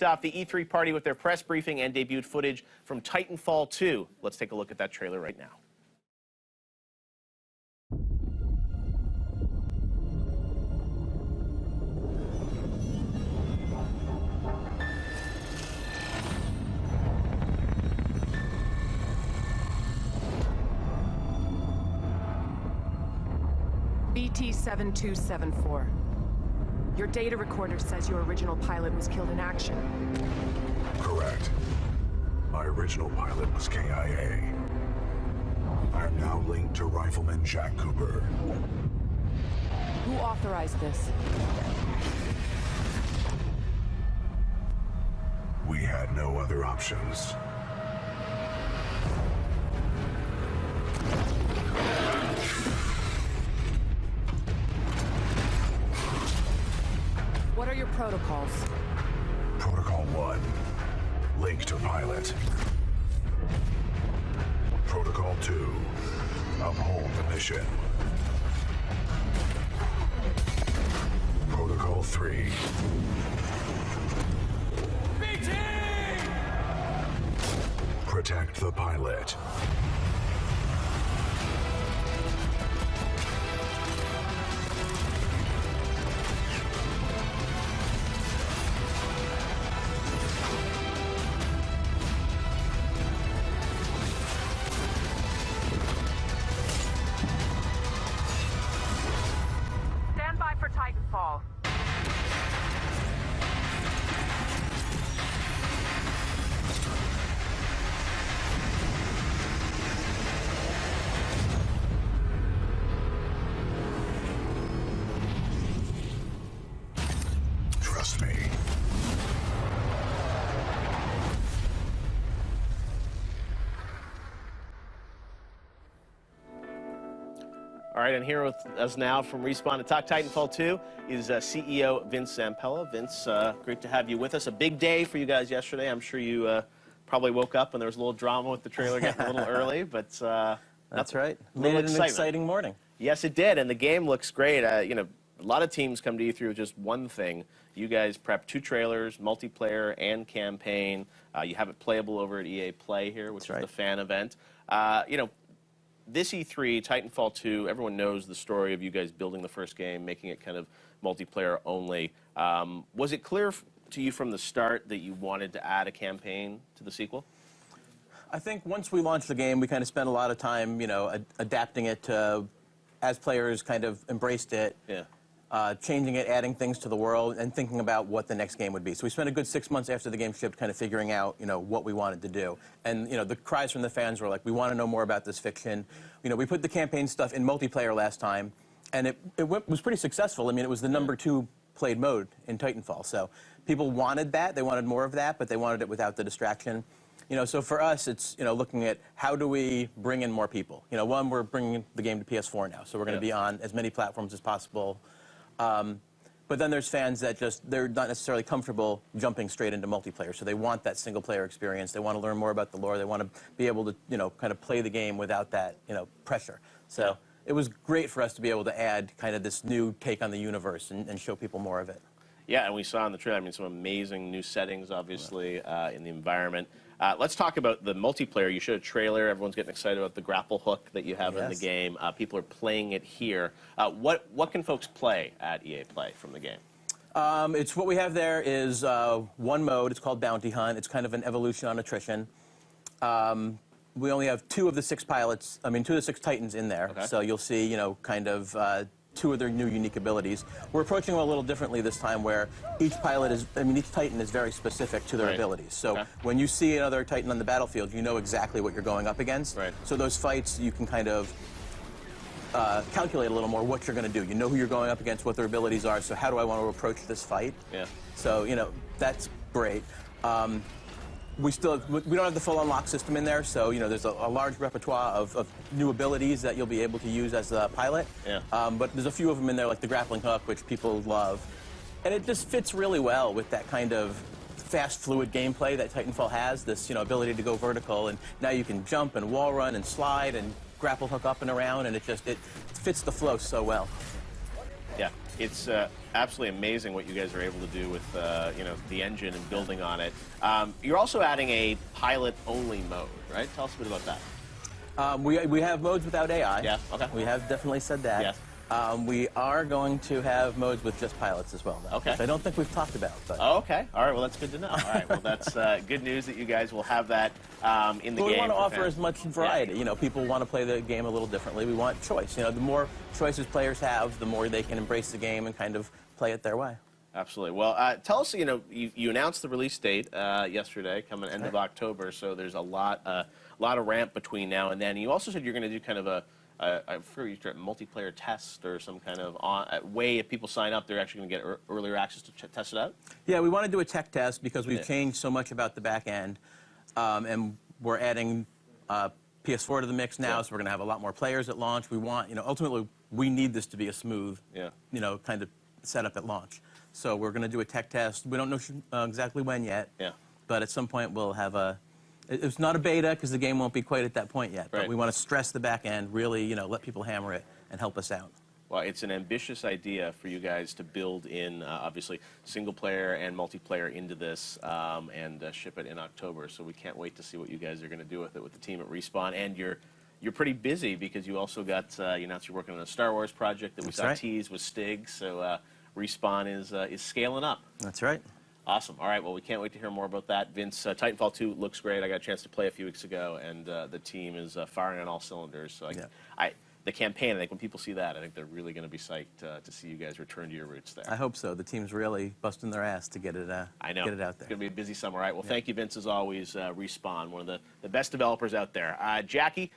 kicked off the E3 party with their press briefing and debuted footage from Titanfall 2. Let's take a look at that trailer right now. BT-7274. Your data recorder says your original pilot was killed in action. Correct. My original pilot was KIA. I am now linked to Rifleman Jack Cooper. Who authorized this? We had no other options. What are your protocols? Protocol 1, link to pilot. Protocol 2, uphold the mission. Protocol 3. BT! Protect the pilot. Stand by for Titanfall. Trust me. All right, and here with us now from Respawn to talk Titanfall 2 is CEO Vince Zampella. Vince, great to have you with us. A big day for you guys yesterday. I'm sure you probably woke up and there was a little drama with the trailer getting a little early, but that's right. Made it an exciting morning. Yes, it did, and the game looks great. You know, a lot of teams come to E3 with just one thing. You guys prepped 2 trailers, multiplayer and campaign. You have it playable over at EA Play here, which is the fan event. You know, this E3, Titanfall 2, everyone knows the story of you guys building the first game, making it kind of multiplayer only. Was it clear to you from the start that you wanted to add a campaign to the sequel? I think once we launched the game, we kind of spent a lot of time, you know, adapting it to, as players kind of embraced it, changing it, adding things to the world, and thinking about what the next game would be. So we spent a good 6 months after the game shipped kind of figuring out, you know, what we wanted to do. And, you know, the cries from the fans were like, we want to know more about this fiction. You know, we put the campaign stuff in multiplayer last time, and it was pretty successful. I mean, it was the #2 played mode in Titanfall. So people wanted that. They wanted more of that, but they wanted it without the distraction. You know, so for us, it's, you know, looking at how do we bring in more people. You know, one, we're bringing the game to PS4 now, so we're going to be on as many platforms as possible. But then there's fans that just, they're not necessarily comfortable jumping straight into multiplayer, so they want that single-player experience. They want to learn more about the lore. They want to be able to, you know, kind of play the game without that, you know, pressure. So it was great for us to be able to add kind of this new take on the universe and show people more of it. Yeah, and we saw in the trailer, I mean, some amazing new settings, obviously, in the environment. Let's talk about the multiplayer. You showed a trailer. Everyone's getting excited about the grapple hook that you have in the game. People are playing it here. What can folks play at EA Play from the game? It's what we have there is one mode. It's called Bounty Hunt. It's kind of an evolution on attrition. We only have 2 of the 6 pilots. I mean, 2 of the 6 Titans in there. Okay. So you'll see, you know, kind of 2 of their new unique abilities. We're approaching them a little differently this time, where each pilot is, I mean, each Titan is very specific to their abilities. So when you see another Titan on the battlefield, you know exactly what you're going up against. So those fights, you can kind of calculate a little more what you're going to do. You know who you're going up against, what their abilities are, so how do I want to approach this fight? So, you know, that's great. We don't have the full unlock system in there, so, you know, there's a large repertoire of new abilities that you'll be able to use as a pilot. But there's a few of them in there, like the grappling hook, which people love. And it just fits really well with that kind of fast, fluid gameplay that Titanfall has, this, you know, ability to go vertical, and now you can jump and wall run and slide and grapple hook up and around, and it fits the flow so well. Yeah, it's absolutely amazing what you guys are able to do with the engine and building on it. You're also adding a pilot-only mode, right? Tell us a bit about that. We have modes without AI. Yeah, okay. We have definitely said that. Yes. We are going to have modes with just pilots as well, though. Okay. Which I don't think we've talked about. But. Oh, okay. All right. Well, that's good to know. All right. Well, that's good news that you guys will have that in the game. We want to offer fans. as much variety. Yeah. You know, people want to play the game a little differently. We want choice. You know, the more choices players have, the more they can embrace the game and kind of play it their way. Absolutely. Well, tell us. You announced the release date yesterday, coming end of October. So there's a lot of ramp between now and then. You also said you're going to do kind of a multiplayer test or some kind of way if people sign up, they're actually going to get earlier access to test it out? Yeah, we want to do a tech test because we've changed so much about the back end, and we're adding PS4 to the mix now, so we're going to have a lot more players at launch. We want, ultimately, we need this to be a smooth, kind of setup at launch. So we're going to do a tech test. We don't know exactly when yet, but at some point we'll have a. It's not a beta because the game won't be quite at that point yet. But we want to stress the back end, really, let people hammer it and help us out. Well, it's an ambitious idea for you guys to build in, obviously, single player and multiplayer into this and ship it in October. So we can't wait to see what you guys are going to do with it with the team at Respawn. And you're pretty busy because you also got, you announced you're working on a Star Wars project that we saw teased with Stig. So Respawn is scaling up. That's right. Awesome. All right. Well, we can't wait to hear more about that. Vince, Titanfall 2 looks great. I got a chance to play a few weeks ago, and the team is firing on all cylinders. So the campaign, I think when people see that, I think they're really going to be psyched to see you guys return to your roots there. I hope so. The team's really busting their ass to get it, I know. Get it out It's there. going to be a busy summer. All right. Well, thank you, Vince, as always. Respawn, one of the best developers out there. Jackie.